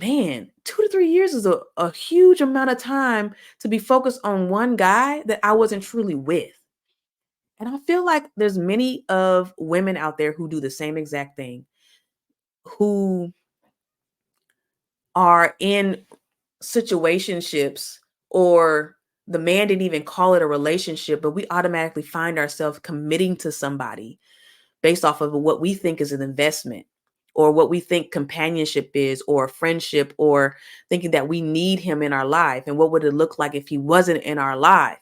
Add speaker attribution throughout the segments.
Speaker 1: man, 2 to 3 years is a huge amount of time to be focused on one guy that I wasn't truly with. And I feel like there's many of women out there who do the same exact thing, who are in situationships, or the man didn't even call it a relationship, but we automatically find ourselves committing to somebody based off of what we think is an investment, or what we think companionship is, or friendship, or thinking that we need him in our life. And what would it look like if he wasn't in our life?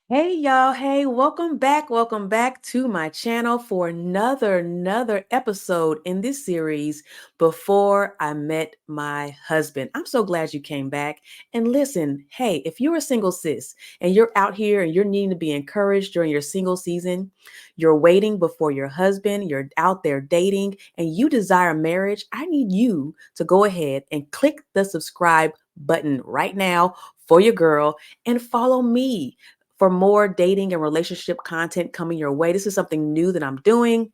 Speaker 1: Hey y'all, hey, welcome back. Welcome back to my channel for another episode in this series, Before I Met My Husband. I'm so glad you came back. And listen, hey, if you're a single sis and you're out here and you're needing to be encouraged during your single season, you're waiting before your husband, you're out there dating, and you desire marriage, I need you to go ahead and click the subscribe button right now for your girl and follow me for more dating and relationship content coming your way. This is something new that I'm doing.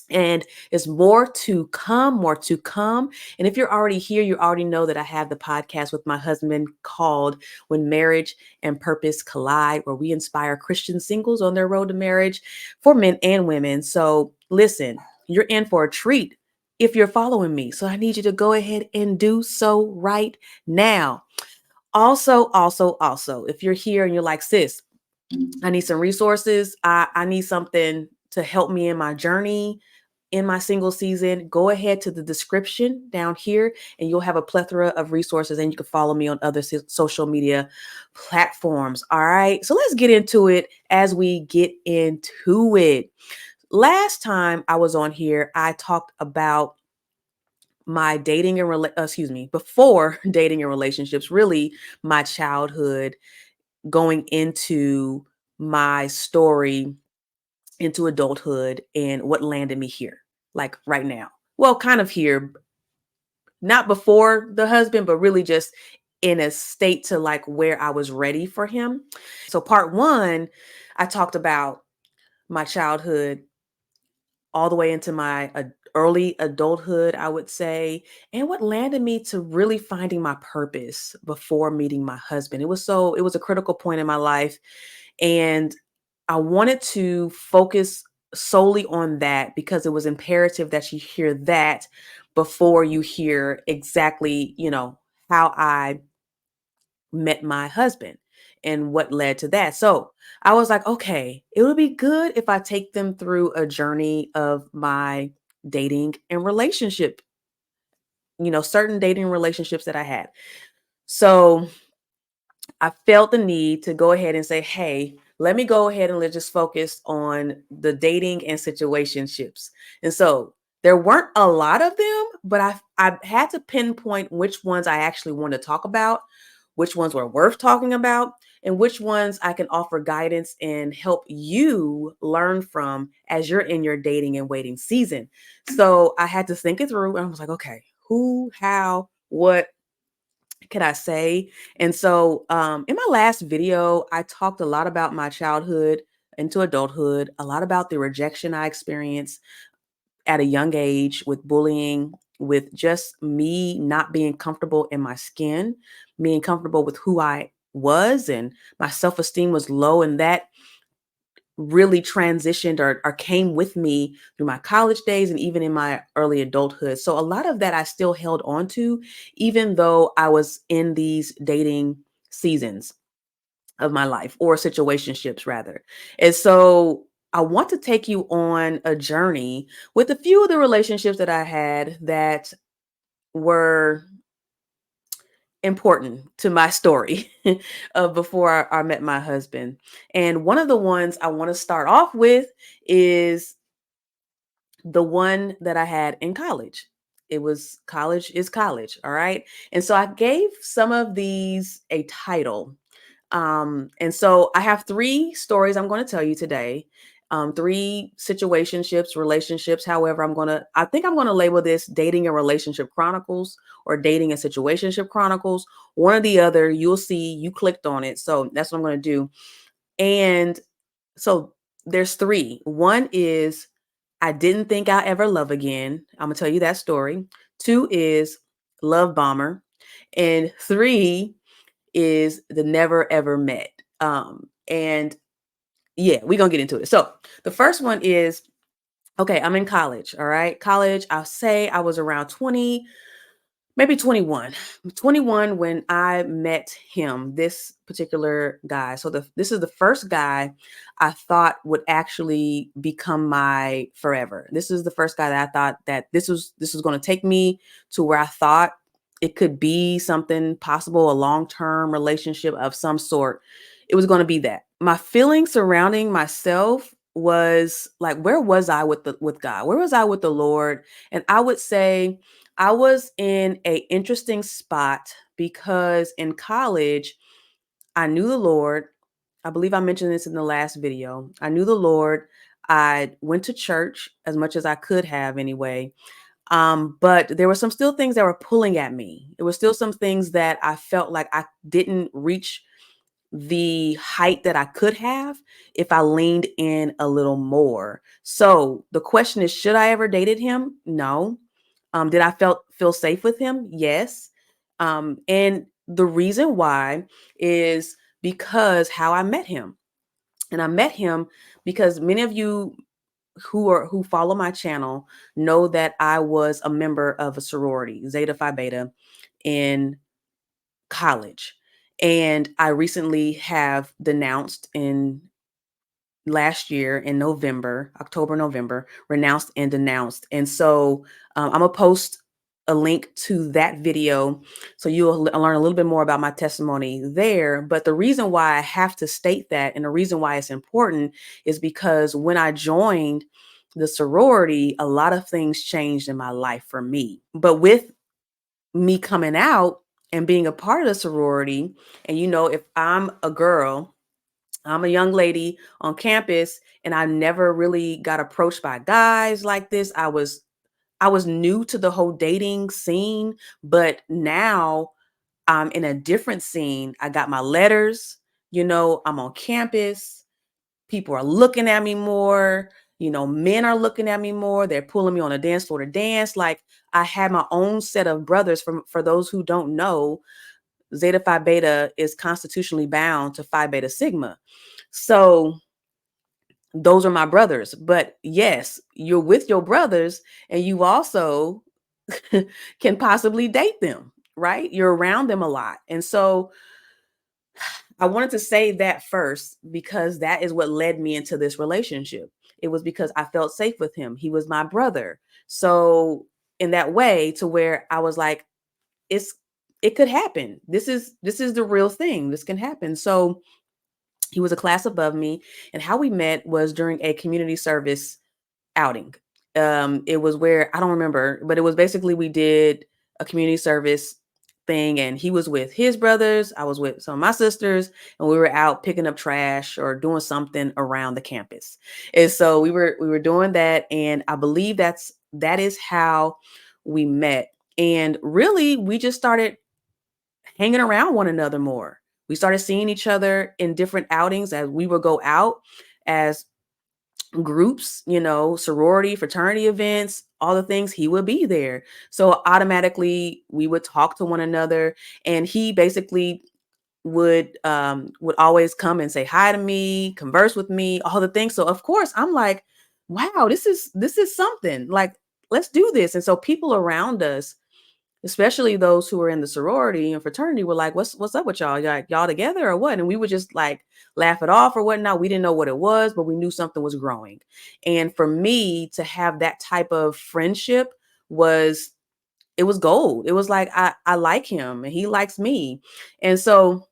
Speaker 1: And it's more to come, more to come. And if you're already here, you already know that I have the podcast with my husband called When Marriage and Purpose Collide, where we inspire Christian singles on their road to marriage for men and women. So listen, you're in for a treat if you're following me. So I need you to go ahead and do so right now. Also, if you're here and you're like, sis, I need some resources. I need something to help me in my journey in my single season. Go ahead to the description down here and you'll have a plethora of resources, and you can follow me on other social media platforms. All right. So let's get into it as we get into it. Last time I was on here, I talked about my dating and before dating and relationships, really my childhood, going into my story into adulthood and what landed me here, like right now. Well, kind of here, not before the husband, but really just in a state to like where I was ready for him. So, part one, I talked about my childhood all the way into my early adulthood, I would say, and what landed me to really finding my purpose before meeting my husband. It was a critical point in my life. And I wanted to focus solely on that because it was imperative that you hear that before you hear exactly, how I met my husband and what led to that. So I was like, okay, it would be good if I take them through a journey of my dating and relationship, certain dating relationships that I had. So I felt the need to go ahead and say, hey, let me go ahead and let's just focus on the dating and situationships. And so there weren't a lot of them, but I had to pinpoint which ones I actually want to talk about, which ones were worth talking about, and which ones I can offer guidance and help you learn from as you're in your dating and waiting season. So I had to think it through, and I was like, okay, who, how, what can I say? And so in my last video, I talked a lot about my childhood into adulthood, a lot about the rejection I experienced at a young age with bullying, with just me not being comfortable in my skin, being comfortable with who I was, and my self-esteem was low. And that really transitioned or came with me through my college days and even in my early adulthood. So a lot of that I still held on to, even though I was in these dating seasons of my life, or situationships rather. And so I want to take you on a journey with a few of the relationships that I had that were important to my story of before I met my husband. And one of the ones I want to start off with is the one that I had in college. It was College is College. All right. And so I gave some of these a title. And so I have three stories I'm going to tell you today. three situationships, relationships. However, I think I'm gonna label this dating and relationship chronicles or dating and situationship chronicles. One or the other, you'll see you clicked on it. So that's what I'm gonna do. And so there's three. One is I didn't think I'll ever love again. I'm gonna tell you that story. Two is love bomber. And three is the never ever met. And yeah, we're gonna get into it. So the first one is okay, I'm in college. All right. College, I'll say I was around 20, maybe 21. 21 when I met him, this particular guy. So this is the first guy I thought would actually become my forever. This is the first guy that I thought that this was going to take me to where I thought it could be something possible, a long-term relationship of some sort. It was going to be that. My feelings surrounding myself was like, where was I with God? Where was I with the Lord? And I would say I was in a interesting spot because in college, I knew the Lord. I believe I mentioned this in the last video. I knew the Lord. I went to church as much as I could have anyway. But there were some still things that were pulling at me. There were still some things that I felt like I didn't reach the height that I could have if I leaned in a little more. So the question is, should I ever dated him? No. Did I feel safe with him? Yes. And the reason why is because how I met him. And I met him because many of you who follow my channel know that I was a member of a sorority, Zeta Phi Beta, in college. And I recently have denounced in last year in November, October, November, renounced and denounced. And so I'm going to post a link to that video so you'll learn a little bit more about my testimony there. But the reason why I have to state that and the reason why it's important is because when I joined the sorority, a lot of things changed in my life for me. But with me coming out and being a part of the sorority, and if I'm a girl, I'm a young lady on campus and I never really got approached by guys like this. I was new to the whole dating scene, but now I'm in a different scene. I got my letters, I'm on campus. People are looking at me more. Men are looking at me more. They're pulling me on a dance floor to dance. Like I had my own set of brothers. For those who don't know, Zeta Phi Beta is constitutionally bound to Phi Beta Sigma. So those are my brothers. But yes, you're with your brothers and you also can possibly date them, right? You're around them a lot. And so I wanted to say that first because that is what led me into this relationship. It was because I felt safe with him. He was my brother. So in that way to where I was like, it could happen. This is the real thing. This can happen. So he was a class above me, and how we met was during a community service outing. It was where I don't remember, but it was basically we did a community service thing, and he was with his brothers. I was with some of my sisters, and we were out picking up trash or doing something around the campus. And so we were doing that, and I believe that is how we met. And really, we just started hanging around one another more. We started seeing each other in different outings as we would go out as groups, sorority, fraternity events, all the things. He would be there. So automatically we would talk to one another, and he basically would always come and say hi to me, converse with me, all the things. So of course I'm like, wow, this is something. Like, let's do this. And so people around us, especially those who were in the sorority and fraternity, were like, what's up with y'all? Y'all together or what? And we would just like laugh it off or whatnot. We didn't know what it was, but we knew something was growing. And for me to have that type of friendship was it was gold. It was like I like him and he likes me. And so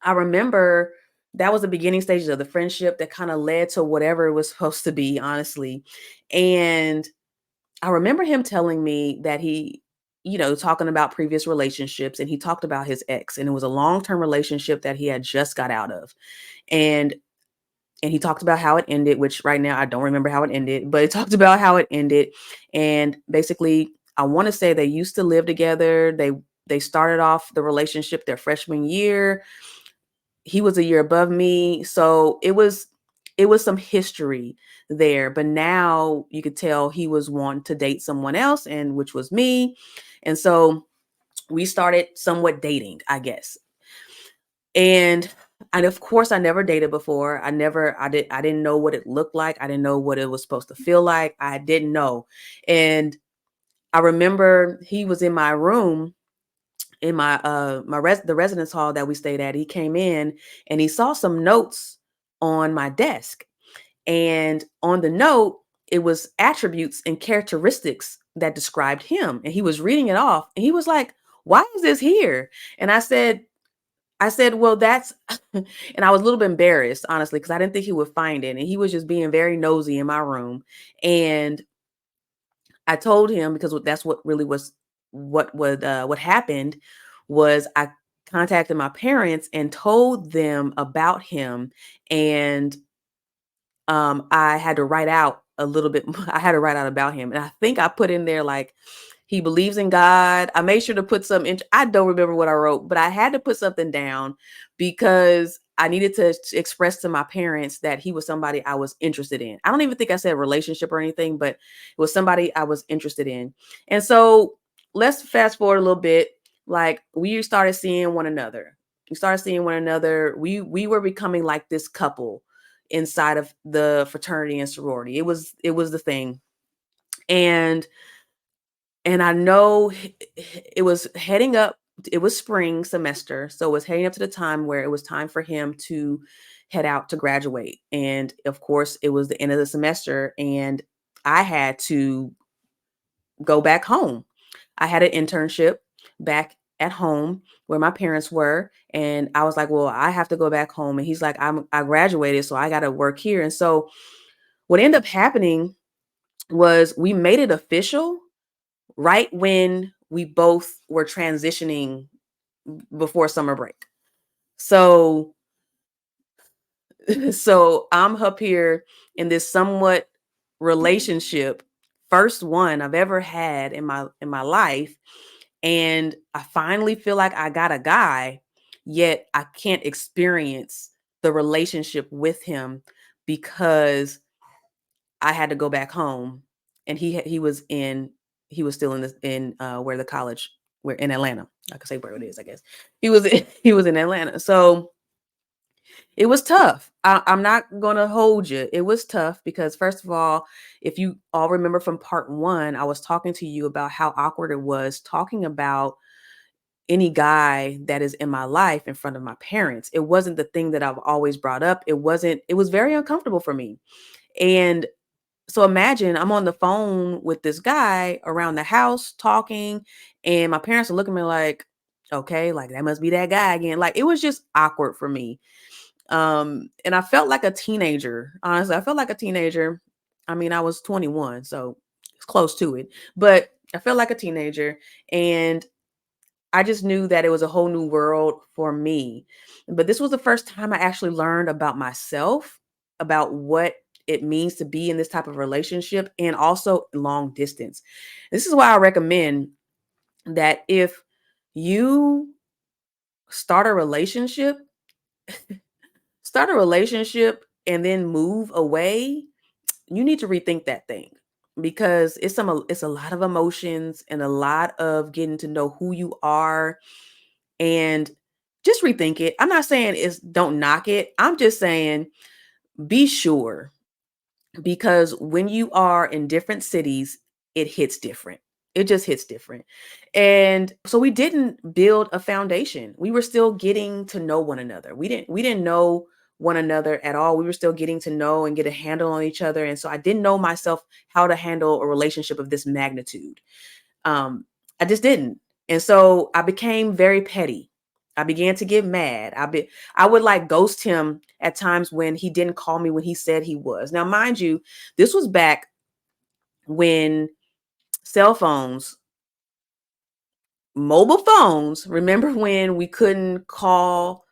Speaker 1: I remember that was the beginning stages of the friendship that kind of led to whatever it was supposed to be, honestly. And I remember him telling me that talking about previous relationships, and he talked about his ex, and it was a long-term relationship that he had just got out of. And and he talked about how it ended, which right now I don't remember how it ended, but it talked about how it ended. And basically, I want to say they used to live together. They started off the relationship their freshman year. He was a year above me, so it was some history there. But now you could tell he was wanting to date someone else, and which was me. And so we started somewhat dating, I guess. And of course I never dated before. I didn't know what it looked like. I didn't know what it was supposed to feel like. I didn't know. And I remember he was in my room in the residence hall that we stayed at. He came in and he saw some notes on my desk. And on the note, it was attributes and characteristics that described him. And he was reading it off and he was like, "Why is this here?" And I said, "Well, that's," and I was a little bit embarrassed, honestly, because I didn't think he would find it. And he was just being very nosy in my room. And I told him, because that's what really was what happened was I contacted my parents and told them about him. And I had to write out a little bit. I had to write out about him, and I think I put in there like he believes in God. I made sure to put some. I don't remember what I wrote, but I had to put something down because I needed to express to my parents that he was somebody I was interested in. I don't even think I said relationship or anything, but it was somebody I was interested in. And so let's fast forward a little bit. Like, we started seeing one another. We started seeing one another. We were becoming like this couple inside of the fraternity and sorority. It was the thing. And I know it was heading up. It was spring semester, so it was heading up to the time where it was time for him to head out to graduate. And of course, it was the end of the semester, and I had to go back home. I had an internship back at home where my parents were, and I was like, "Well, I have to go back home." And he's like, I graduated, so I got to work here." And so what ended up happening was we made it official right when we both were transitioning before summer break. So so I'm up here in this somewhat relationship, first one I've ever had in my life, and I finally feel like I got a guy, yet I can't experience the relationship with him because I had to go back home, and he was still in where the college, where in Atlanta. I could say where it is, I guess. He was in Atlanta. So it was tough. I'm not gonna hold you. It was tough because, first of all, if you all remember from part one, I was talking to you about how awkward it was talking about any guy that is in my life in front of my parents. It wasn't the thing that I've always brought up. It was very uncomfortable for me. And so imagine I'm on the phone with this guy around the house talking, and my parents are looking at me like, "Okay, like that must be that guy again." Like, it was just awkward for me. And I felt like a teenager. Honestly, I felt like a teenager. I mean, I was 21, so it's close to it. But I felt like a teenager, and I just knew that it was a whole new world for me. But this was the first time I actually learned about myself, about what it means to be in this type of relationship, and also long distance. This is why I recommend that if you start a relationship, start a relationship and then move away, you need to rethink that thing, because it's a lot of emotions and a lot of getting to know who you are. And just rethink it. I'm not saying it's don't knock it. I'm just saying be sure, because when you are in different cities, it hits different. It just hits different. And so we didn't build a foundation. We were still getting to know one another. We didn't know one another at all. We were still getting to know and get a handle on each other. And so I didn't know myself how to handle a relationship of this magnitude. I just didn't. And so I became very petty. I began to get mad. I would like ghost him at times when he didn't call me when he said he was. Now, mind you, this was back when cell phones, mobile phones, remember when we couldn't call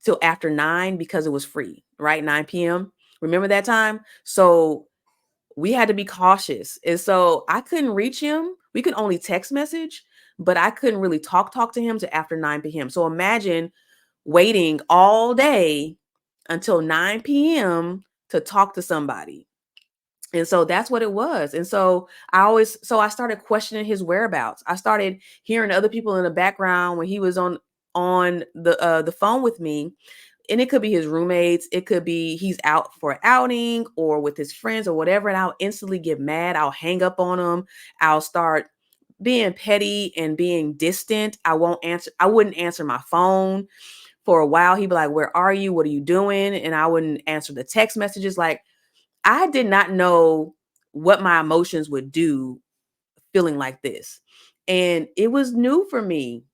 Speaker 1: till after 9 because it was free, right? 9 p.m. Remember that time? So we had to be cautious. And so I couldn't reach him. We could only text message, but I couldn't really talk to him till after 9 p.m. So imagine waiting all day until 9 p.m. to talk to somebody. And so that's what it was. And so I started questioning his whereabouts. I started hearing other people in the background when he was on the phone with me, and it could be his roommates, it could be he's out for an outing or with his friends or whatever, and I'll instantly get mad. I'll hang up on him. I'll start being petty and being distant. I wouldn't answer my phone for a while. He'd be like, "Where are you? What are you doing?" And I wouldn't answer the text messages. Like, I did not know what my emotions would do feeling like this. And it was new for me.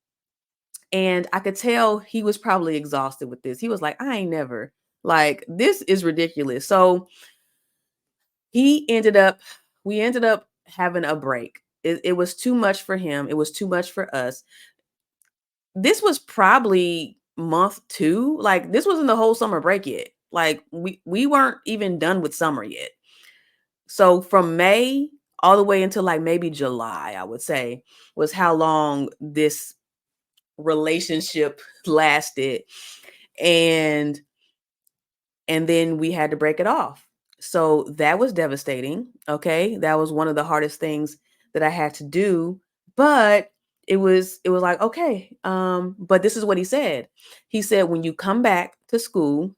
Speaker 1: And I could tell he was probably exhausted with this. He was like, I ain't never, like, this is ridiculous. So he ended up, we ended up having a break. It was too much for him. It was too much for us. This was probably month 2. Like, this wasn't the whole summer break yet. Like, we weren't even done with summer yet. So from May all the way until like maybe July, I would say, was how long this relationship lasted. And and then we had to break it off. So that was devastating. Okay? That was one of the hardest things that I had to do, but it was like, okay, but this is what he said. He said, when you come back to school,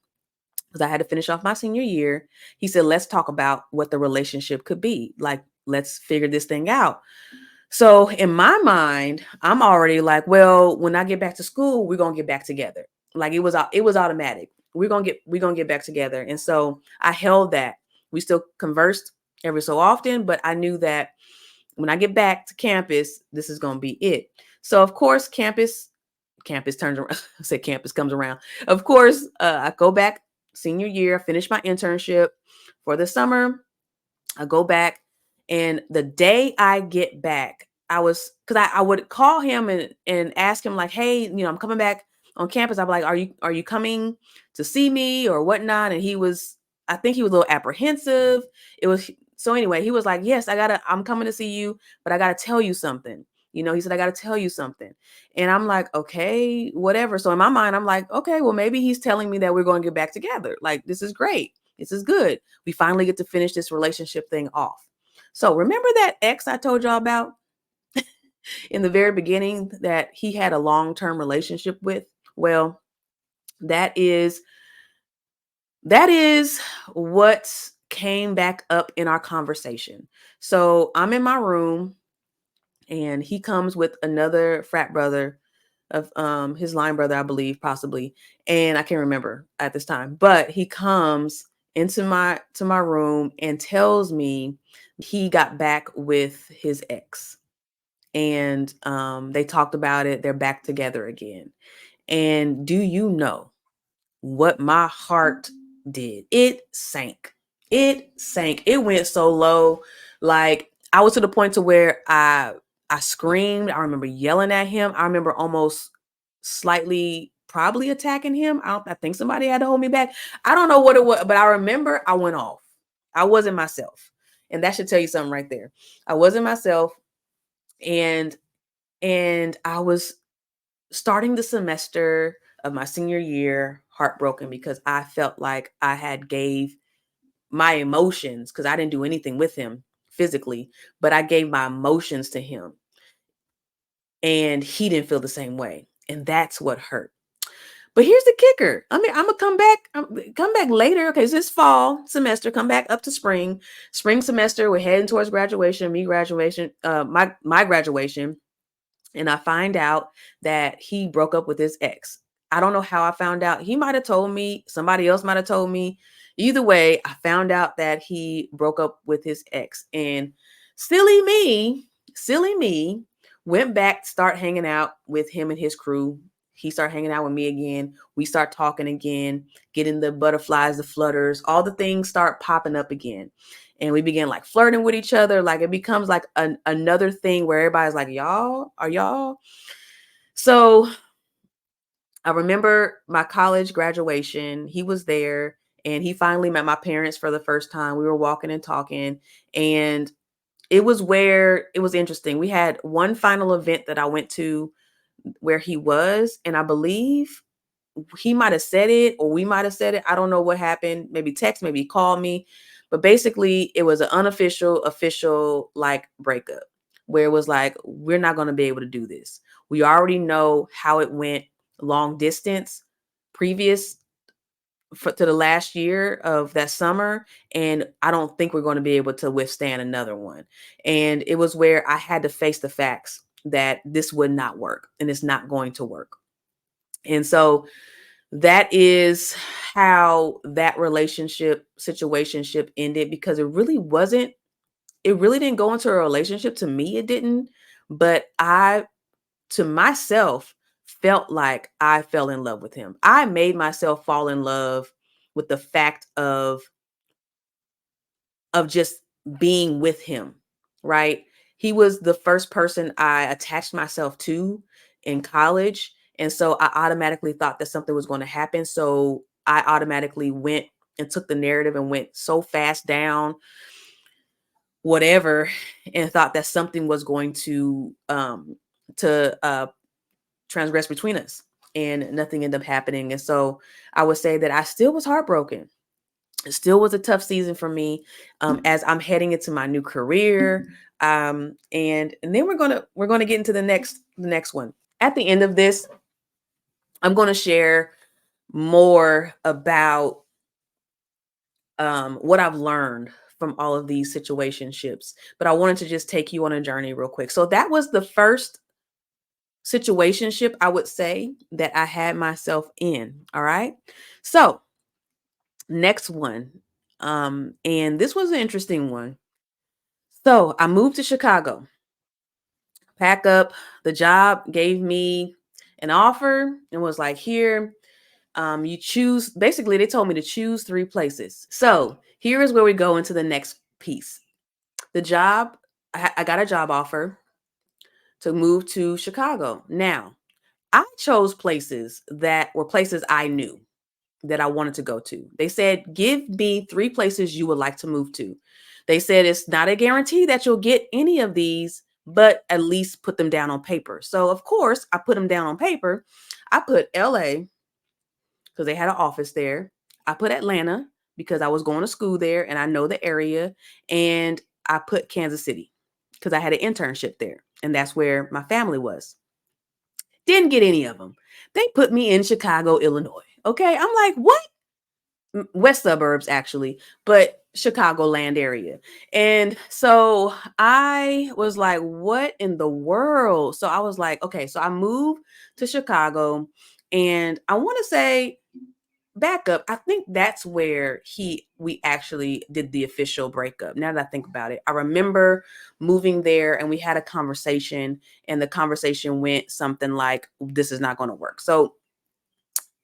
Speaker 1: because I had to finish off my senior year, he said, let's talk about what the relationship could be. Like, let's figure this thing out. So in my mind, I'm already like, well, when I get back to school, we're gonna get back together. Like, it was automatic. We're gonna get back together. And so I held that. We still conversed every so often, but I knew that when I get back to campus, this is gonna be it. So of course, campus turns around. I said campus comes around. Of course, I go back senior year, I finish my internship for the summer. I go back, and the day I get back, because I would call him and ask him like, hey, I'm coming back on campus. I'd be like, are you coming to see me or whatnot? And I think he was a little apprehensive. It was so anyway, he was like, yes, I'm coming to see you, but I gotta tell you something. He said, I gotta tell you something. And I'm like, okay, whatever. So in my mind, I'm like, okay, well, maybe he's telling me that we're going to get back together. Like, this is great. This is good. We finally get to finish this relationship thing off. So remember that ex I told y'all about in the very beginning that he had a long-term relationship with? Well, that is that is what came back up in our conversation. So I'm in my room, and he comes with another frat brother of his line brother, I believe, possibly, and I can't remember at this time, but he comes into my room and tells me he got back with his ex, and they talked about it. They're back together again. And do you know what my heart did? It sank. It sank. It went so low. Like, I was to the point to where I screamed. I remember yelling at him. I remember almost slightly probably attacking him. I think somebody had to hold me back. I don't know what it was, but I remember I went off. I wasn't myself. And that should tell you something right there. I wasn't myself, and I was starting the semester of my senior year heartbroken because I felt like I had gave my emotions, because I didn't do anything with him physically, but I gave my emotions to him, and he didn't feel the same way. And that's what hurt. But here's the kicker. I mean, I'm gonna come back later. Okay, so this fall semester, come back up to spring semester. We're heading towards graduation, my graduation. And I find out that he broke up with his ex. I don't know how I found out. He might have told me, somebody else might have told me. Either way, I found out that he broke up with his ex. And silly me, went back, start hanging out with him and his crew. He started hanging out with me again. We start talking again, getting the butterflies, the flutters, all the things start popping up again. And we begin like flirting with each other. Like, it becomes like another thing where everybody's like, y'all, are y'all? So I remember my college graduation. He was there and he finally met my parents for the first time. We were walking and talking, and it was where it was interesting. We had one final event that I went to where he was, and I believe he might have said it or we might have said it. I don't know what happened. Maybe text, maybe he called me. But basically, it was an unofficial, official like breakup where it was like, we're not going to be able to do this. We already know how it went long distance previous to the last year of that summer. And I don't think we're going to be able to withstand another one. And it was where I had to face the facts that this would not work and it's not going to work. And so that is how that relationship situationship ended, because it really didn't go into a relationship. To me, it didn't. But I, to myself, felt like I fell in love with him. I made myself fall in love with the fact of just being with him, right? He was the first person I attached myself to in college. And so I automatically thought that something was going to happen. So I automatically went and took the narrative and went so fast down whatever and thought that something was going to transgress between us, and nothing ended up happening. And so I would say that I still was heartbroken. It still was a tough season for me, as I'm heading into my new career. And then we're gonna get into the next one. At the end of this, I'm gonna share more about what I've learned from all of these situationships. But I wanted to just take you on a journey real quick. So that was the first situationship, I would say, that I had myself in. All right. So next one. And this was an interesting one. So I moved to Chicago, pack up. The job gave me an offer and was like, here, you choose. Basically, they told me to choose three places. So here is where we go into the next piece. The job, I got a job offer to move to Chicago. Now, I chose places that were places I knew that I wanted to go to. They said, give me three places you would like to move to. They said, it's not a guarantee that you'll get any of these, but at least put them down on paper. So, of course, I put them down on paper. I put LA because they had an office there. I put Atlanta because I was going to school there and I know the area. And I put Kansas City because I had an internship there. And that's where my family was. Didn't get any of them. They put me in Chicago, Illinois. Okay. I'm like, what? West suburbs, actually, but Chicagoland area. And so I was like, what in the world? So I was like, okay, so I moved to Chicago, and I want to say, back up, I think that's where we actually did the official breakup. Now that I think about it, I remember moving there and we had a conversation, and the conversation went something like, this is not going to work. So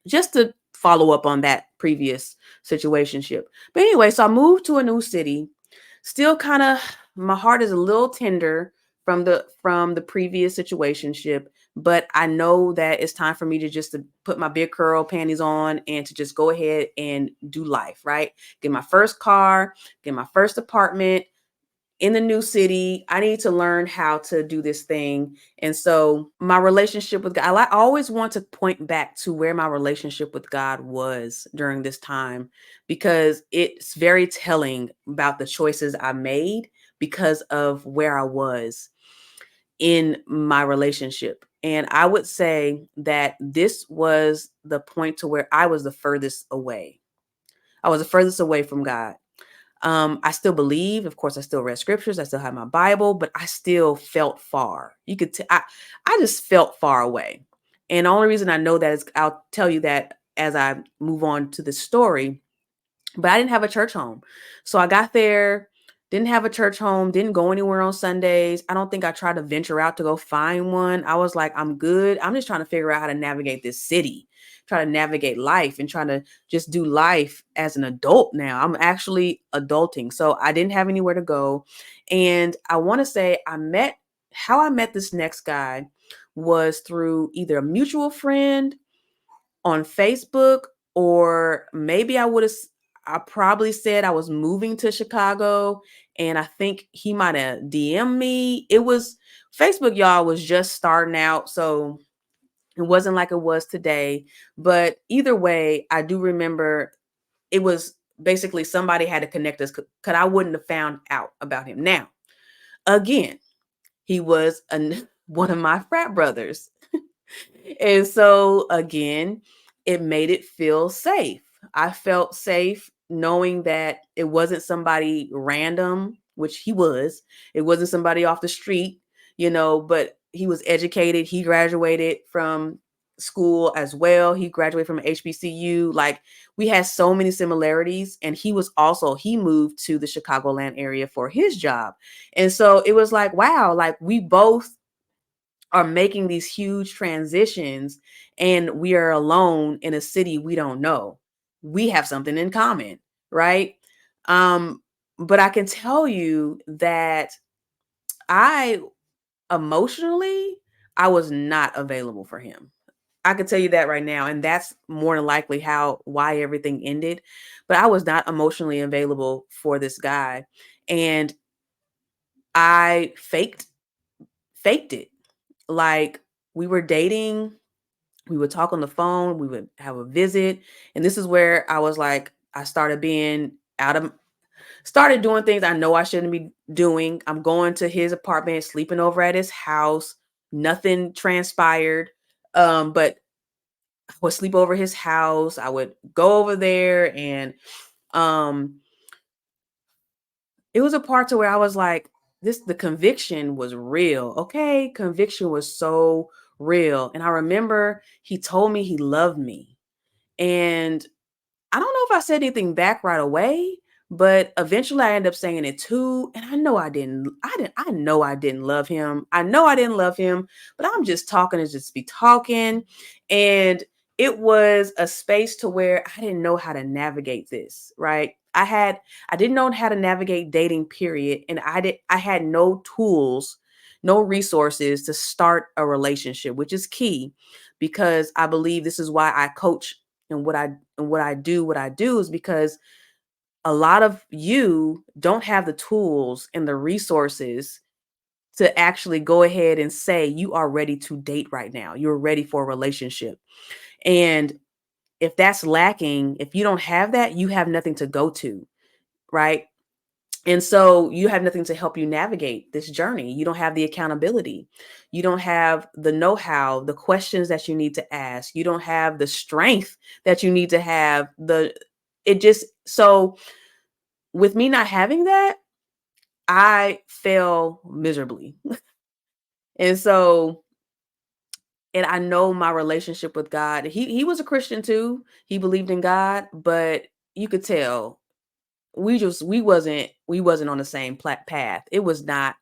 Speaker 1: just to follow up on that previous situationship. But anyway, so I moved to a new city. Still kind of, my heart is a little tender from the previous situationship, but I know that it's time for me to just to put my big curl panties on and to just go ahead and do life, right? Get my first car, get my first apartment in the new city. I need to learn how to do this thing. And so my relationship with God, I always want to point back to where my relationship with God was during this time, because it's very telling about the choices I made because of where I was in my relationship. And I would say that this was the point to where I was the furthest away. I was the furthest away from God. I still believe, of course, I still read scriptures. I still have my Bible, but I still felt far. I just felt far away. And the only reason I know that is, I'll tell you that as I move on to the story, but I didn't have a church home. So I got there, didn't have a church home, didn't go anywhere on Sundays. I don't think I tried to venture out to go find one. I was like, I'm good. I'm just trying to figure out how to navigate this city, try to navigate life and trying to just do life as an adult now. I'm actually adulting. So I didn't have anywhere to go. And I want to say how I met this next guy was through either a mutual friend on Facebook, or maybe I probably said I was moving to Chicago, and I think he might have DM'd me. It was Facebook, y'all, was just starting out, so it wasn't like it was today. But either way, I do remember it was basically somebody had to connect us because I wouldn't have found out about him. Now, again, he was one of my frat brothers. And so again, it made it feel safe. I felt safe knowing that it wasn't somebody random, which he was. It wasn't somebody off the street, but he was educated. He graduated from school as well. He graduated from HBCU. Like, we had so many similarities. And he moved to the Chicagoland area for his job. And so it was like, wow, like we both are making these huge transitions, and we are alone in a city we don't know. We have something in common, right? Um, but I can tell you that I emotionally, I was not available for him. I can tell you that right now. And that's more than likely why everything ended. But I was not emotionally available for this guy. And I faked it. Like, we were dating, we would talk on the phone, we would have a visit. And this is where I was like, I started doing things I know I shouldn't be doing. I'm going to his apartment, sleeping over at his house. Nothing transpired. But I would sleep over his house. I would go over there, and um it was a part to where I was like, the conviction was real. Okay. Conviction was so real. And I remember he told me he loved me. And I don't know if I said anything back right away, but eventually I ended up saying it too. And I know I know I didn't love him. I know I didn't love him, but I'm just talking to just be talking. And it was a space to where I didn't know how to navigate this, right? I didn't know how to navigate dating, period. And I had no tools, no resources to start a relationship, which is key, because I believe this is why I coach, and what I do is because a lot of you don't have the tools and the resources to actually go ahead and say you are ready to date right now. You're ready for a relationship. And if that's lacking, if you don't have that, you have nothing to go to, right? And so you have nothing to help you navigate this journey. You don't have the accountability. You don't have the know-how, the questions that you need to ask. You don't have the strength that you need to have. So with me not having that, I fell miserably. And so, and I know my relationship with God, he was a Christian too. He believed in God, but you could tell we wasn't on the same path. It was not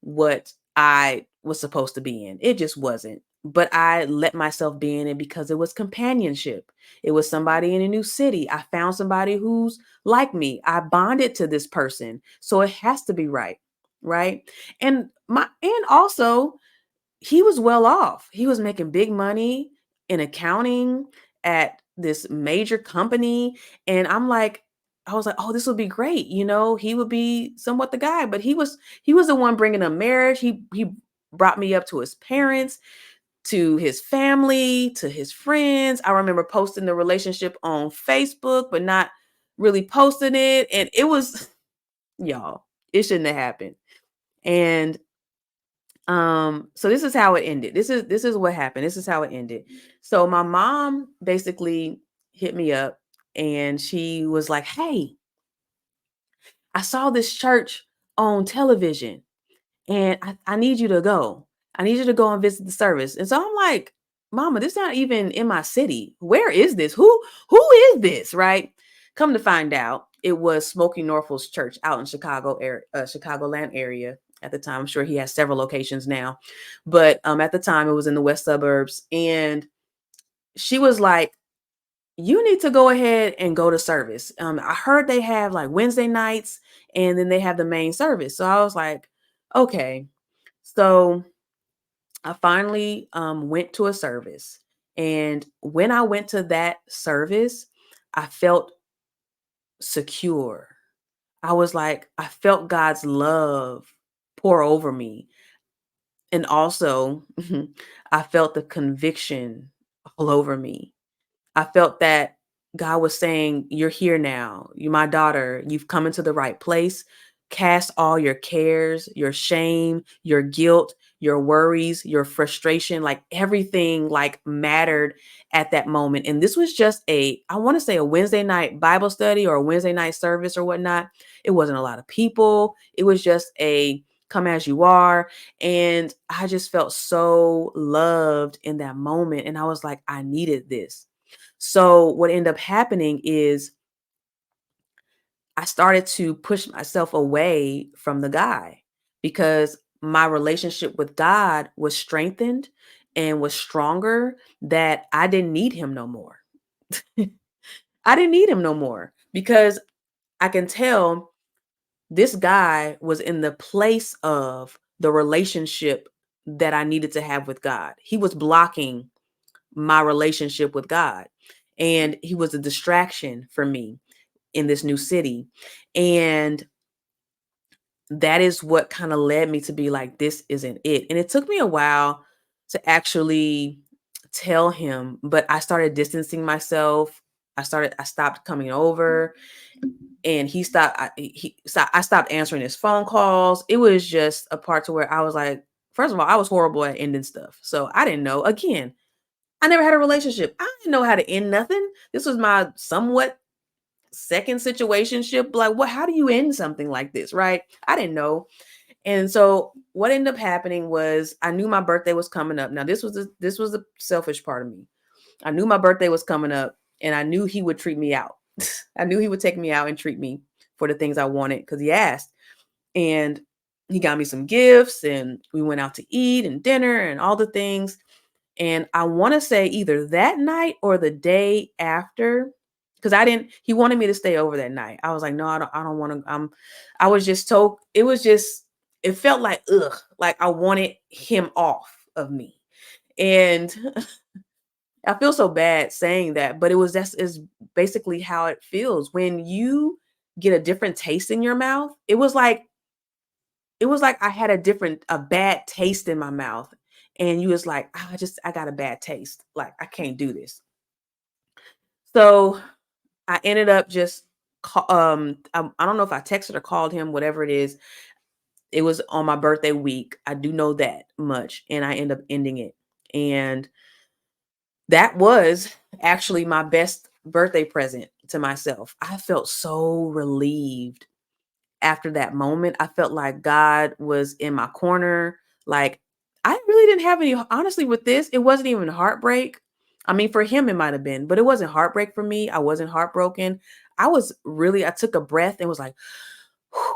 Speaker 1: what I was supposed to be in. It just wasn't. But I let myself be in it because it was companionship. It was somebody in a new city. I found somebody who's like me. I bonded to this person. So it has to be right. Right. And also, he was well off. He was making big money in accounting at this major company. And I was like, oh, this would be great. He would be somewhat the guy, but he was the one bringing a marriage. He brought me up to his parents, to his family, to his friends. I remember posting the relationship on Facebook, but not really posting it. And it was, y'all, it shouldn't have happened. And so this is how it ended. This is what happened. This is how it ended. So my mom basically hit me up, and she was like, "Hey, I saw this church on television, and I need you to go. I need you to go and visit the service." And so I'm like, "Mama, this not even in my city. Where is this? Who is this?" Right? Come to find out, it was Smokey Norfolk's church out in Chicagoland area at the time. I'm sure he has several locations now, but at the time it was in the west suburbs. And she was like, you need to go ahead and go to service. I heard they have like Wednesday nights, and then they have the main service. So I was like, okay. So I finally went to a service, And when I went to that service, I felt secure. I was like, I felt God's love pour over me. And also, I felt the conviction all over me. I felt that God was saying, "You're here now. You're my daughter. You've come into the right place. Cast all your cares, your shame, your guilt, your worries, your frustration, like everything like mattered at that moment." And this was just I want to say a Wednesday night Bible study or a Wednesday night service or whatnot. It wasn't a lot of people. It was just a come as you are. And I just felt so loved in that moment. And I was like, I needed this. So what ended up happening is I started to push myself away from the guy because my relationship with God was strengthened and was stronger that I didn't need him no more. I didn't need him no more because I can tell this guy was in the place of the relationship that I needed to have with God. He was blocking my relationship with God, and he was a distraction for me in this new city. And that is what kind of led me to be like, this isn't it. And it took me a while to actually tell him, but I started distancing myself. I stopped coming over, and I stopped answering his phone calls. It was just a part to where I was like, first of all, I was horrible at ending stuff. So I didn't know. Again, I never had a relationship. I didn't know how to end nothing. This was my somewhat second situationship. Like, what? How do you end something like this? Right? I didn't know. And so what ended up happening was I knew my birthday was coming up. Now this was the selfish part of me. I knew my birthday was coming up, and I knew he would treat me out. I knew he would take me out and treat me for the things I wanted because he asked. And he got me some gifts, and we went out to eat and dinner and all the things. And I want to say either that night or the day after, because he wanted me to stay over that night. I was like, no, I don't want to. I was just told, it felt like, ugh, like I wanted him off of me. And I feel so bad saying that, but that's is basically how it feels when you get a different taste in your mouth. It was like I had a bad taste in my mouth, and you was like, "Ah, I got a bad taste. Like I can't do this." So I ended up just I don't know if I texted or called him, whatever it is. It was on my birthday week. I do know that much, and I end up ending it. And that was actually my best birthday present to myself. I felt so relieved after that moment. I felt like God was in my corner. Like I really didn't have any, honestly, with this, it wasn't even heartbreak. I mean, for him, it might have been, but it wasn't heartbreak for me. I wasn't heartbroken. I took a breath and was like, "Whew,"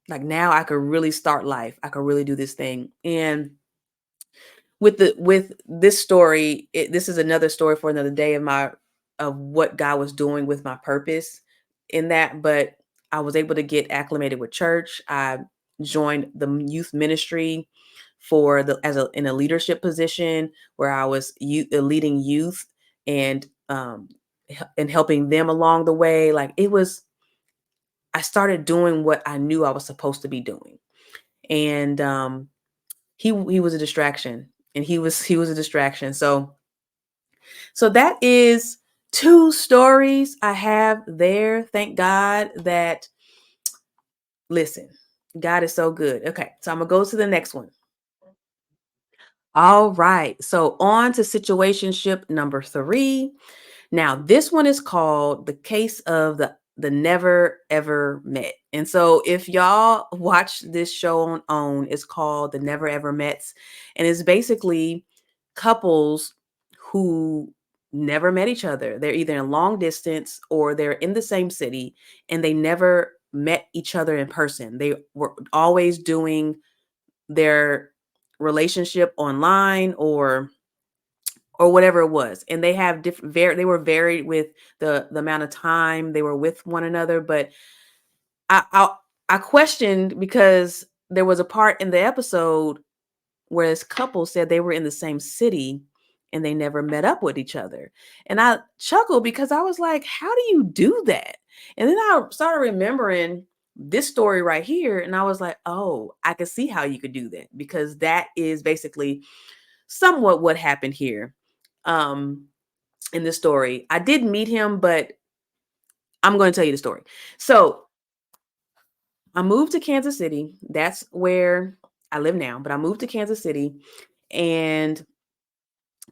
Speaker 1: like now I could really start life. I could really do this thing. And with this story, this is another story for another day of what God was doing with my purpose in that. But I was able to get acclimated with church. I joined the youth ministry for the as a in a leadership position where I was leading youth and and helping them along the way. Like I started doing what I knew I was supposed to be doing. And he was a distraction, and he was a distraction. So that is two stories I have there. Thank God that, listen, God is so good. Okay, so I'm gonna go to the next one. All right, so on to situationship number 3. Now, this one is called The Case of the Never Ever Met. And so if y'all watch this show on OWN, it's called The Never Ever Mets. And it's basically couples who never met each other. They're either in long distance or they're in the same city, and they never met each other in person. They were always doing their relationship online or whatever it was. And they have they were varied with the amount of time they were with one another. But I I, I questioned because there was a part in the episode where this couple said they were in the same city and they never met up with each other. And I chuckled because I was like, how do you do that? And then I started remembering this story right here. And I was like, oh, I can see how you could do that, because that is basically somewhat what happened here. Um, in this story, I did meet him, but I'm going to tell you the story. So I moved to Kansas City. That's where I live now, but I moved to Kansas City, and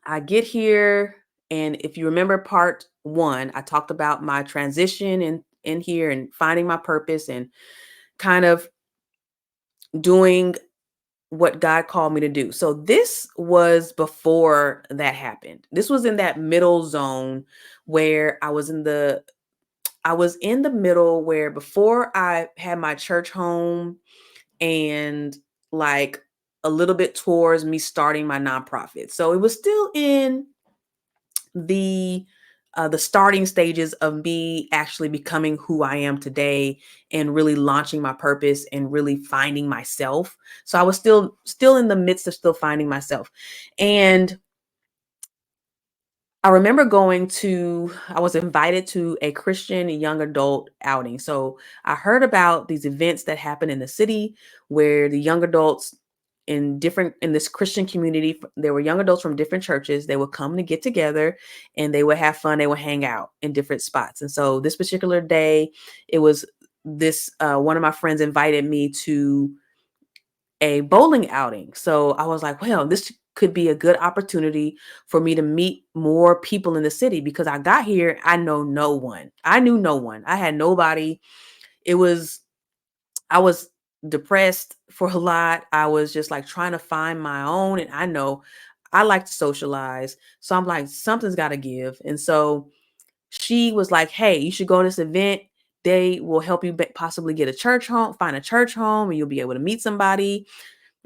Speaker 1: I get here. And if you remember part one, I talked about my transition in here and finding my purpose and kind of doing what God called me to do. So this was before that happened. This was in that middle zone where I was in the middle where before I had my church home, and like a little bit towards me starting my nonprofit. So it was still in the the starting stages of me actually becoming who I am today and really launching my purpose and really finding myself. So I was still in the midst of still finding myself. And I remember I was invited to a Christian young adult outing. So I heard about these events that happen in the city where the young adults in this Christian community, there were young adults from different churches. They would come to get together and they would have fun. They would hang out in different spots. And so this particular day, it was one of my friends invited me to a bowling outing. So I was like, well, this could be a good opportunity for me to meet more people in the city, because I got here, I know no one. I knew no one. I had nobody. It was I was depressed for a lot. I was just like trying to find my own, and I know I like to socialize. So I'm like, something's got to give. And so she was like, hey, you should go to this event. They will help you possibly get a church home, find a church home, and you'll be able to meet somebody,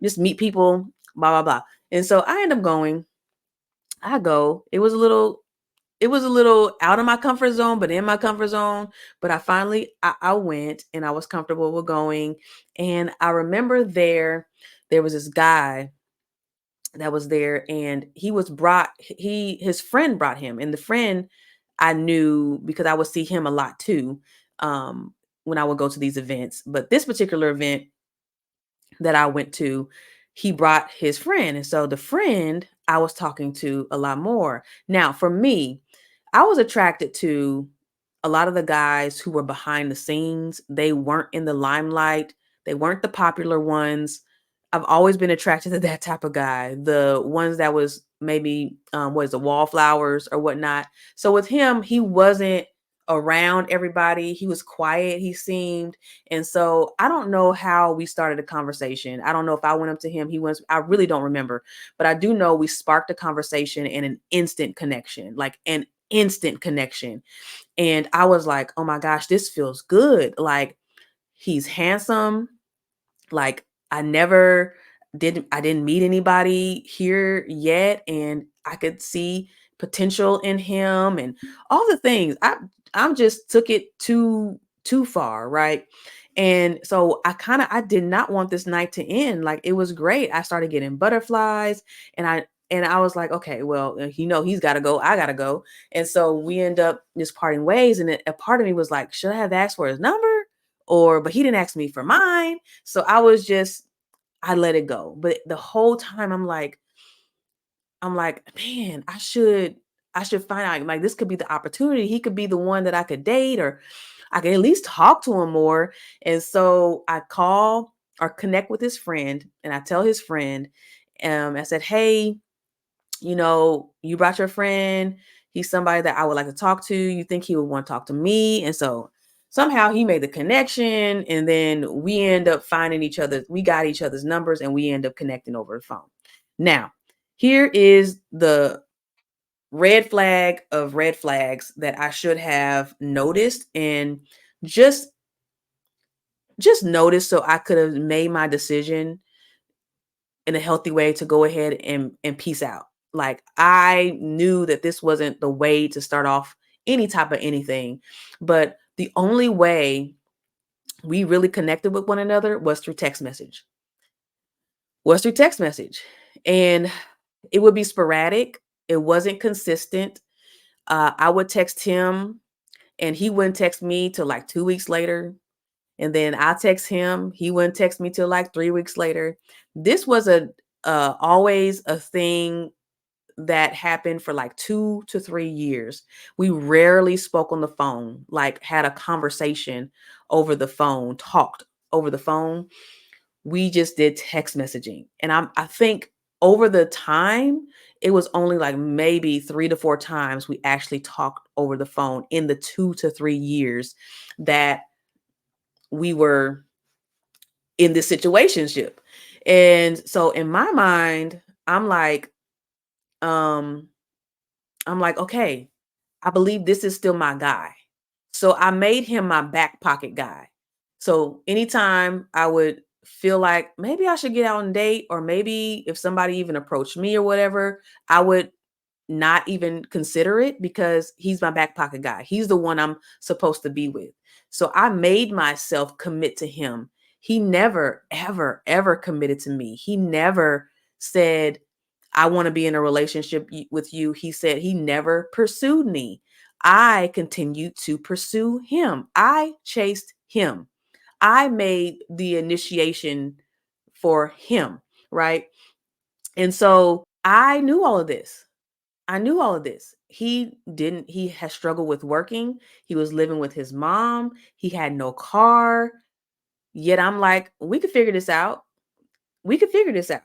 Speaker 1: just meet people, blah, blah, blah. And so I end up going. I go. It was a little out of my comfort zone, but in my comfort zone. But I went and I was comfortable with going. And I remember there was this guy that was there, and his friend brought him. And the friend I knew because I would see him a lot too, um, when I would go to these events. But this particular event that I went to, he brought his friend. And so the friend I was talking to a lot more. Now, for me, I was attracted to a lot of the guys who were behind the scenes. They weren't in the limelight, they weren't the popular ones. I've always been attracted to that type of guy, the ones that was maybe what is the wallflowers or whatnot. So with him, he wasn't around everybody. He was quiet, he seemed. And so I don't know how we started a conversation. I don't know if I went up to him, I really don't remember. But I do know we sparked a conversation and an instant connection, like an instant connection. And I was like, oh my gosh, this feels good. Like, he's handsome. Like, I didn't meet anybody here yet, and I could see potential in him and all the things. I'm just took it too far, right? And so I did not want this night to end. Like, it was great. I started getting butterflies, and I was like, okay, well, he's got to go. I got to go. And so we end up just parting ways. And a part of me was like, should I have asked for his number? But he didn't ask me for mine. So I let it go. But the whole time I'm like, man, I should find out, like, this could be the opportunity. He could be the one that I could date, or I could at least talk to him more. And so I call or connect with his friend, and I tell his friend, I said, hey, you brought your friend. He's somebody that I would like to talk to. You think he would want to talk to me? And so somehow he made the connection, and then we end up finding each other. We got each other's numbers, and we end up connecting over the phone. Now, here is the red flag of red flags that I should have noticed and just noticed, so I could have made my decision in a healthy way to go ahead and peace out. Like, I knew that this wasn't the way to start off any type of anything, but the only way we really connected with one another was through text message. Was through text message. And it would be sporadic. It wasn't consistent. I would text him and he wouldn't text me till like 2 weeks later. And then I text him, he wouldn't text me till like 3 weeks later. This was a always a thing that happened for like 2 to 3 years. We rarely spoke on the phone, like had a conversation over the phone, talked over the phone. We just did text messaging. And I think over the time, it was only like maybe 3 to 4 times we actually talked over the phone in the 2 to 3 years that we were in this situationship. And so in my mind, I'm like, um, okay, I believe this is still my guy. So I made him my back pocket guy. So anytime I would feel like maybe I should get out and date, or maybe if somebody even approached me or whatever, I would not even consider it because he's my back pocket guy. He's the one I'm supposed to be with. So I made myself commit to him. He never, ever, ever committed to me. He never said, I want to be in a relationship with you. He said he never pursued me. I continued to pursue him. I chased him. I made the initiation for him, right? And so I knew all of this. I knew all of this. He didn't, he has struggled with working. He was living with his mom. He had no car. Yet I'm like, we could figure this out. We could figure this out.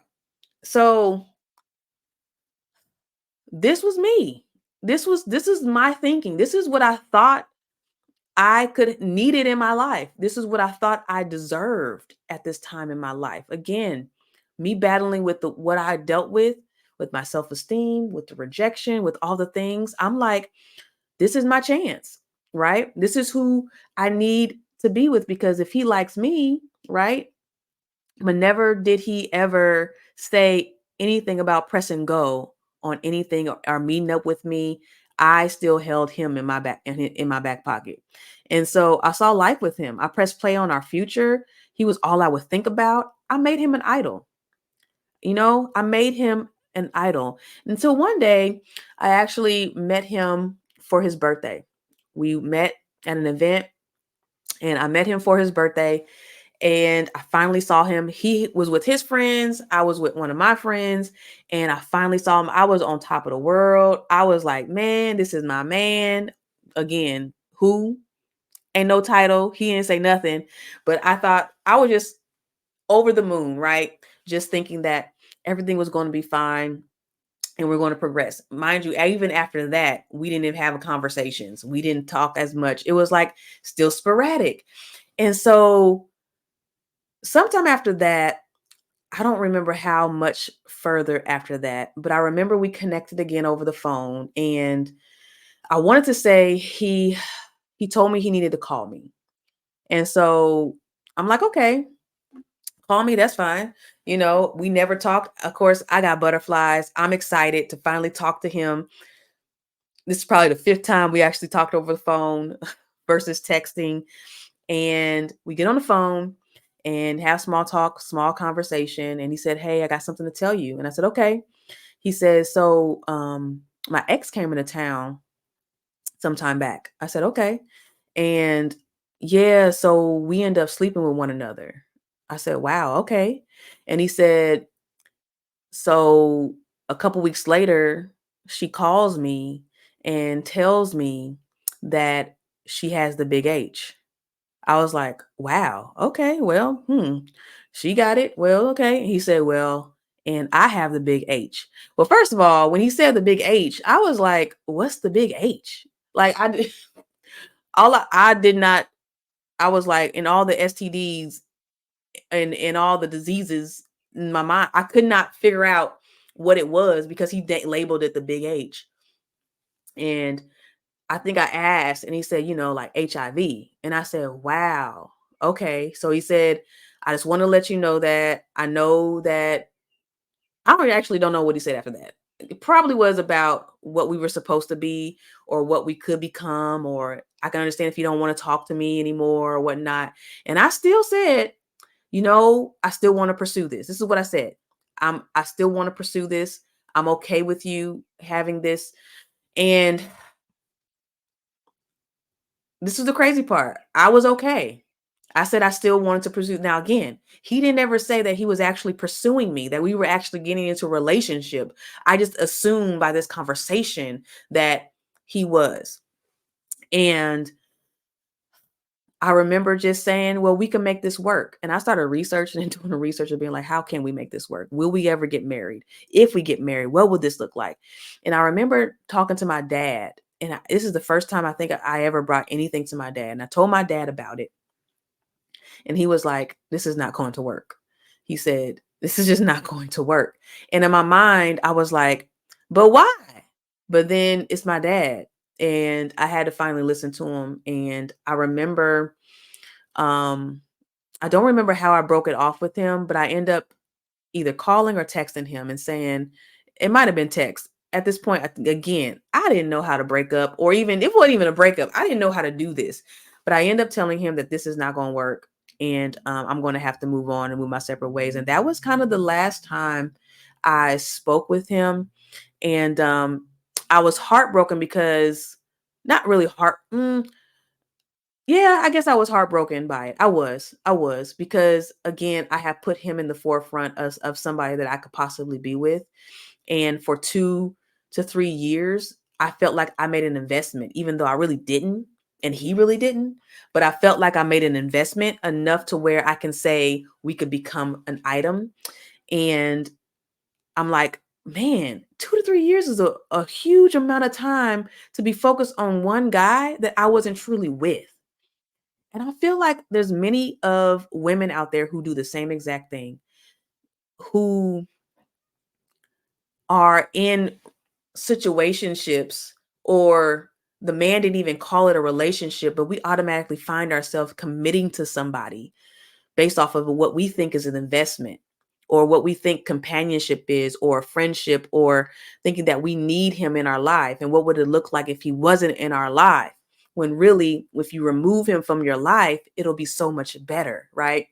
Speaker 1: So this was me. This is my thinking. This is what I thought I could needed in my life. This is what I thought I deserved at this time in my life. Again, me battling with what I dealt with my self-esteem, with the rejection, with all the things. I'm like, this is my chance, right? This is who I need to be with, because if he likes me, right? But never did he ever say anything about press and go on anything, or meeting up with me. I still held him in my back, in my back pocket. And so I saw life with him. I pressed play on our future. He was all I would think about. I made him an idol. I made him an idol until one day I actually met him for his birthday. We met at an event and I met him for his birthday, and I finally saw him. He was with his friends. I was with one of my friends, and I finally saw him. I was on top of the world. I was like, man, this is my man. Again, who? Ain't no title. He didn't say nothing, but I thought I was just over the moon, right? Just thinking that everything was going to be fine and we're going to progress. Mind you, even after that, we didn't even have conversations. We didn't talk as much. It was like still sporadic. And so sometime after that, I don't remember how much further after that, but I remember we connected again over the phone, and I wanted to say he told me he needed to call me. And so I'm like, okay, call me, that's fine. We never talked. Of course, I got butterflies. I'm excited to finally talk to him. This is probably the fifth time we actually talked over the phone versus texting. And we get on the phone and have small talk, small conversation. And he said, hey, I got something to tell you. And I said, okay. He says, so my ex came into town some time back. I said, okay. And yeah, so we end up sleeping with one another. I said, wow, okay. And he said, so a couple weeks later, she calls me and tells me that she has the big H. I was like, wow, okay, well, she got it. Well, okay. He said, well, and I have the big H. Well, first of all, when he said the big H, I was like, what's the big H? Like I did not, I was like, in all the STDs and all the diseases in my mind, I could not figure out what it was because he labeled it the big H. And I think I asked and he said, like HIV. And I said, wow. Okay. So he said, I just want to let you know that I know that actually don't know what he said after that. It probably was about what we were supposed to be or what we could become, or I can understand if you don't want to talk to me anymore or whatnot. And I still said, I still want to pursue this. This is what I said. I still want to pursue this. I'm okay with you having this. And this is the crazy part. I was okay. I said I still wanted to pursue. Now, again, he didn't ever say that he was actually pursuing me, that we were actually getting into a relationship. I just assumed by this conversation that he was. And I remember just saying, well, we can make this work. And I started researching and doing the research and being like, how can we make this work? Will we ever get married? If we get married, what would this look like? And I remember talking to my dad. And this is the first time I think I ever brought anything to my dad. And I told my dad about it. And he was like, this is not going to work. He said, this is just not going to work. And in my mind, I was like, but why? But then it's my dad. And I had to finally listen to him. And I remember, um, I don't remember how I broke it off with him, but I end up either calling or texting him and saying, it might have been text. At this point, again, I didn't know how to break up, or even, it wasn't even a breakup. I didn't know how to do this. But I end up telling him that this is not going to work. And I'm going to have to move on and move my separate ways. And that was kind of the last time I spoke with him. And I was heartbroken because, not really yeah, I guess I was heartbroken by it. I was because, again, I have put him in the forefront of somebody that I could possibly be with. And for 2 to 3 years, I felt like I made an investment, even though I really didn't. And he really didn't. But I felt like I made an investment enough to where I can say we could become an item. And I'm like, man, 2 to 3 years is a huge amount of time to be focused on one guy that I wasn't truly with. And I feel like there's many of women out there who do the same exact thing, who are in situationships, or the man didn't even call it a relationship, but we automatically find ourselves committing to somebody based off of what we think is an investment, or what we think companionship is, or friendship, or thinking that we need him in our life. And what would it look like if he wasn't in our life? When really, if you remove him from your life, it'll be so much better, right?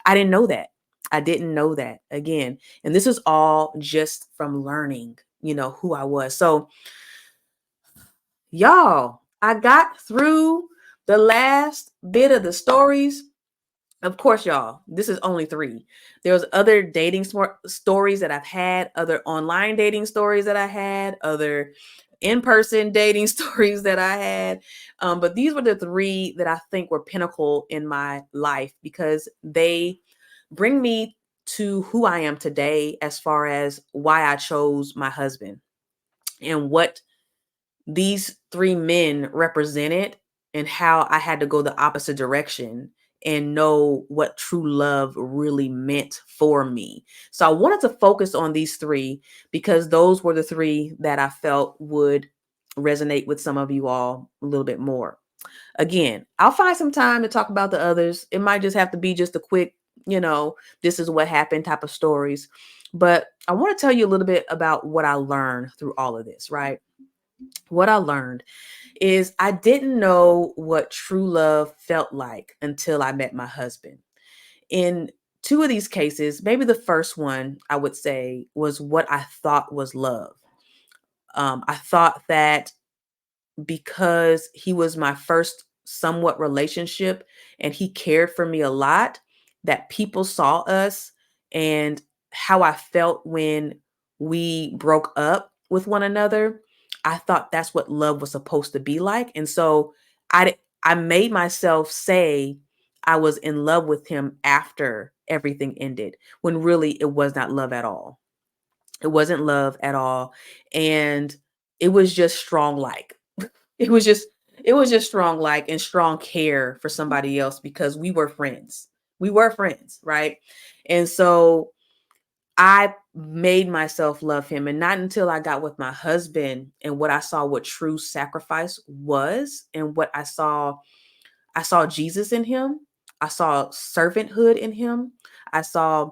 Speaker 1: I didn't know that. I didn't know that, again. And this is all just from learning, who I was. So, y'all, I got through the last bit of the stories. Of course, y'all, this is only three. There's other dating stories that I've had, other online dating stories that I had, other in-person dating stories that I had. But these were the three that I think were pinnacle in my life, because they bring me to who I am today, as far as why I chose my husband and what these three men represented, and how I had to go the opposite direction and know what true love really meant for me. So I wanted to focus on these three because those were the three that I felt would resonate with some of you all a little bit more. Again, I'll find some time to talk about the others. It might just have to be just a quick, this is what happened type of stories. But I want to tell you a little bit about what I learned through all of this, right? What I learned is I didn't know what true love felt like until I met my husband. In two of these cases, maybe the first one I would say was what I thought was love. I thought that because he was my first somewhat relationship and he cared for me a lot, that people saw us and how I felt when we broke up with one another. I thought that's what love was supposed to be like. And so I made myself say I was in love with him after everything ended, when really it was not love at all. It wasn't love at all. And it was just strong like. It was just it was just strong like and strong care for somebody else, because we were friends. We were friends, right? And so I made myself love him, and not until I got with my husband and what I saw what true sacrifice was, and what I saw Jesus in him. I saw servanthood in him. I saw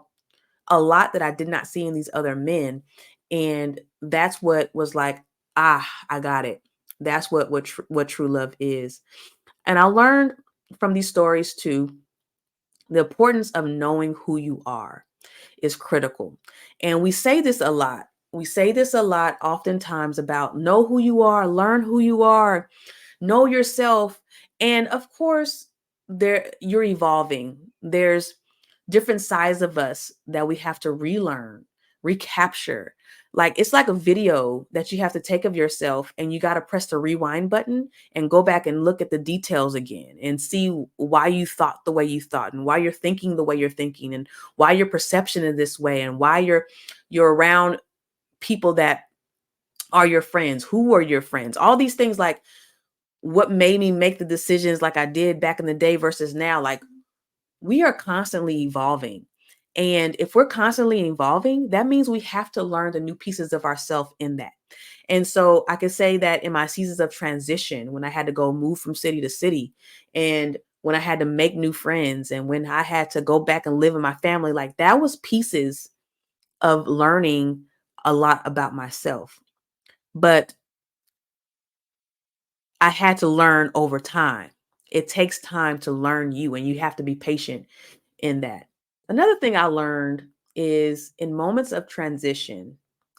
Speaker 1: a lot that I did not see in these other men. And that's what was like, I got it. That's what true love is. And I learned from these stories too, the importance of knowing who you are is critical. And we say this a lot. we say this a lot oftentimes about know who you are, learn who you are, know yourself. And of course, there you're evolving. There's different sides of us that we have to relearn, recapture. Like it's like a video that you have to take of yourself, and you got to press the rewind button and go back and look at the details again and see why you thought the way you thought, and why you're thinking the way you're thinking, and why your perception is this way, and why you're around people that are your friends, who are your friends, all these things. Like what made me make the decisions like I did back in the day versus now. Like we are constantly evolving. And if we're constantly evolving, that means we have to learn the new pieces of ourselves in that. And so I could say that in my seasons of transition, when I had to go move from city to city, and when I had to make new friends, and when I had to go back and live with my family, like that was pieces of learning a lot about myself. But I had to learn over time. It takes time to learn you, and you have to be patient in that. Another thing I learned is in moments of transition,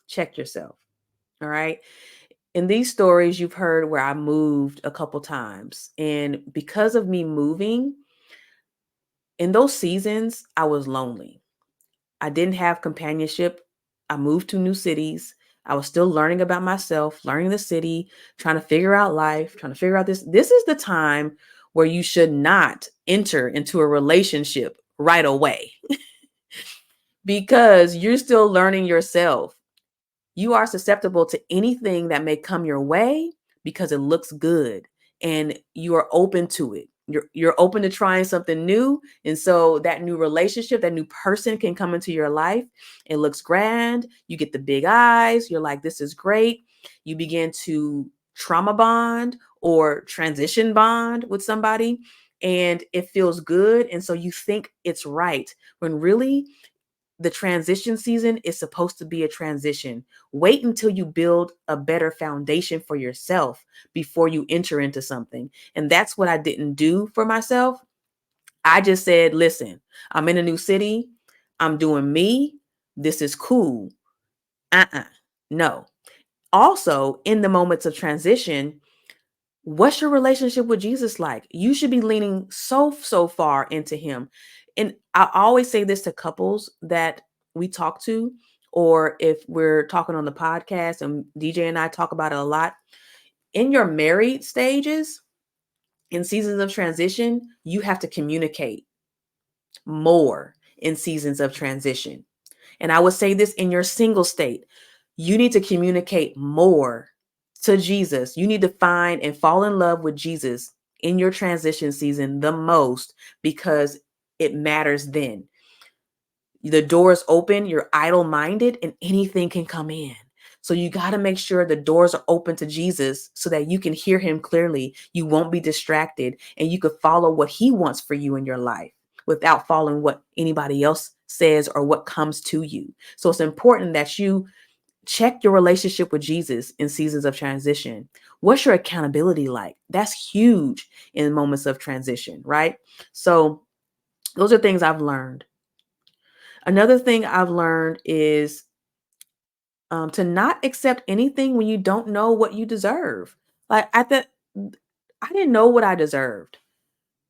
Speaker 1: check yourself. All right. In these stories, you've heard where I moved a couple times. And because of me moving, in those seasons, I was lonely. I didn't have companionship. I moved to new cities. I was still learning about myself, learning the city, trying to figure out life, trying to figure out this. This is the time where you should not enter into a relationship right away because you're still learning yourself. You are susceptible to anything that may come your way because it looks good and you are open to it. You're open to trying something new. And so that new relationship, that new person can come into your life. It looks grand. You get the big eyes. You're like, this is great. You begin to trauma bond or transition bond with somebody, and it feels good. And so you think it's right when really the transition season is supposed to be a transition. Wait until you build a better foundation for yourself before you enter into something. And that's what I didn't do for myself. I just said, listen, I'm in a new city. I'm doing me. This is cool. Uh-uh. No. Also, in the moments of transition, what's your relationship with Jesus like? You should be leaning so far into him. And I always say this to couples that we talk to, or if we're talking on the podcast, and DJ and I talk about it a lot. In your married stages, in seasons of transition, you have to communicate more in seasons of transition. And I would say this in your single state, you need to communicate more to Jesus. You need to find and fall in love with Jesus in your transition season the most, because it matters then. The door is open, you're idle minded, and anything can come in. So you got to make sure the doors are open to Jesus so that you can hear him clearly. You won't be distracted, and you could follow what he wants for you in your life without following what anybody else says or what comes to you. So it's important that you check your relationship with Jesus in seasons of transition. What's your accountability like? That's huge in moments of transition, right? So those are things I've learned. Another thing I've learned is to not accept anything when you don't know what you deserve. Like I didn't know what I deserved.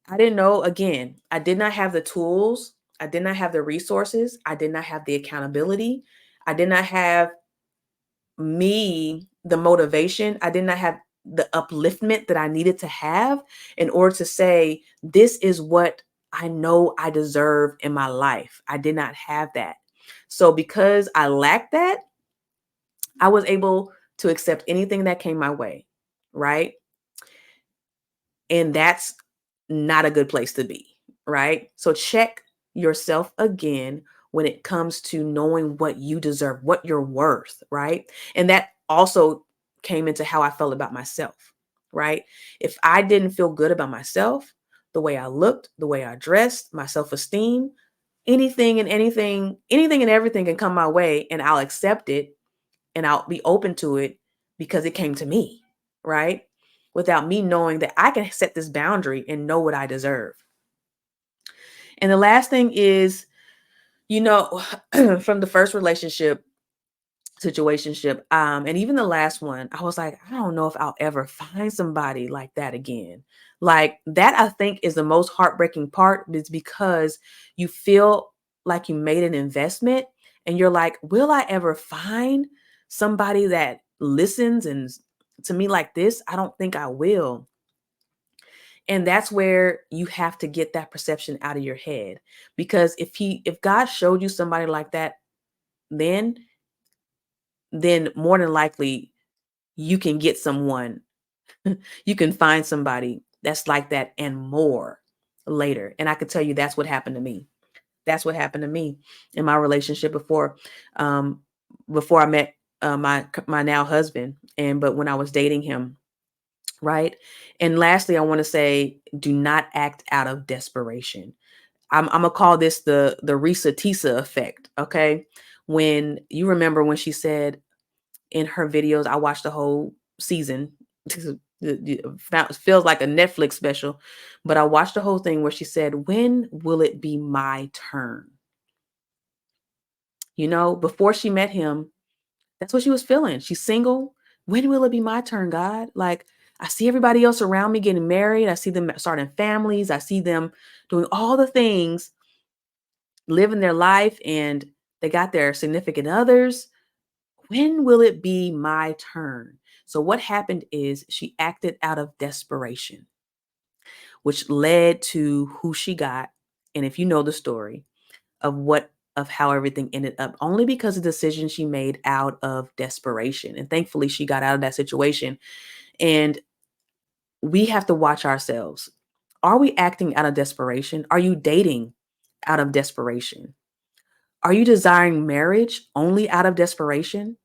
Speaker 1: I didn't know. Again, I did not have the tools. I did not have the resources. I did not have the accountability. I did not have the motivation. I did not have the upliftment that I needed to have in order to say, this is what I know I deserve in my life. I did not have that. So because I lacked that, I was able to accept anything that came my way, right? And that's not a good place to be, right? So check yourself again when it comes to knowing what you deserve, what you're worth, right? And that also came into how I felt about myself, right? If I didn't feel good about myself, the way I looked, the way I dressed, my self-esteem, anything and everything can come my way, and I'll accept it, and I'll be open to it because it came to me, right? Without me knowing that I can set this boundary and know what I deserve. And the last thing is, from the first relationship, situationship. And even the last one, I was like, I don't know if I'll ever find somebody like that again. Like that, I think is the most heartbreaking part, is because you feel like you made an investment and you're like, will I ever find somebody that listens and to me like this? I don't think I will. And that's where you have to get that perception out of your head. Because if God showed you somebody like that, then more than likely you can get someone, you can find somebody that's like that and more later. And I could tell you that's what happened to me. That's what happened to me in my relationship um, before I met my now husband. And but when I was dating him, right? And lastly, I want to say, do not act out of desperation. I'm gonna call this the Risa Tisa effect. Okay, when you remember when she said in her videos, I watched the whole season. It feels like a Netflix special, but I watched the whole thing where she said, "When will it be my turn?" You know, before she met him, that's what she was feeling. She's single. When will it be my turn, God? Like, I see everybody else around me getting married. I see them starting families. I see them doing all the things, living their life, and they got their significant others. When will it be my turn? So, what happened is she acted out of desperation, which led to who she got. And if you know the story of how everything ended up, only because of the decision she made out of desperation. And thankfully, she got out of that situation. And we have to watch ourselves. Are we acting out of desperation? Are you dating out of desperation? Are you desiring marriage only out of desperation?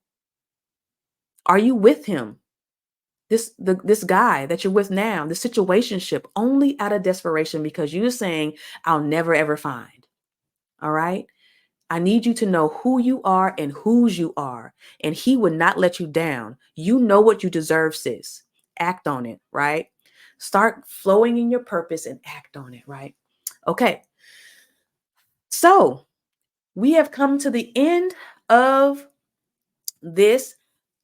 Speaker 1: Are you with him, this guy that you're with now, the situationship, only out of desperation because you're saying, I'll never ever find? All right. I need you to know who you are and whose you are, and he would not let you down. You know what you deserve, sis. Act on it, right? Start flowing in your purpose and act on it, right? Okay. So we have come to the end of this.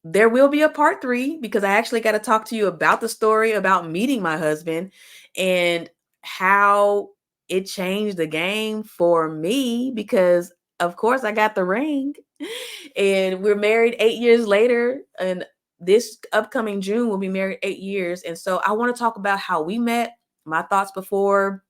Speaker 1: There will be a part 3 because I actually got to talk to you about the story about meeting my husband and how it changed the game for me, because of course I got the ring and we're married 8 years later, and this upcoming June we'll be married 8 years. And so I want to talk about how we met, my thoughts before,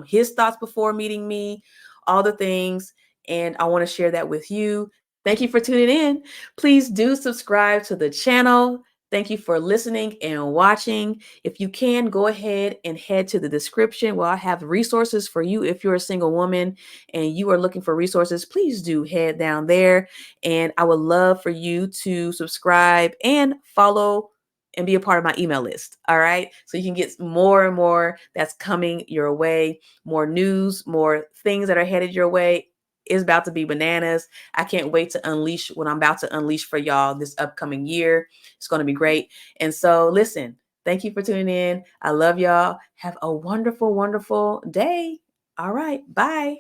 Speaker 1: his thoughts before meeting me, all the things, and I want to share that with you. Thank you for tuning in. Please do subscribe to the channel. Thank you for listening and watching. If you can, go ahead and head to the description where I have resources for you. If you're a single woman and you are looking for resources, please do head down there. And I would love for you to subscribe and follow and be a part of my email list. All right. So you can get more and more that's coming your way, more news, more things that are headed your way. Is about to be bananas. I can't wait to unleash what I'm about to unleash for y'all this upcoming year. It's going to be great. And so, listen, thank you for tuning in. I love y'all. Have a wonderful, wonderful day. All right. Bye.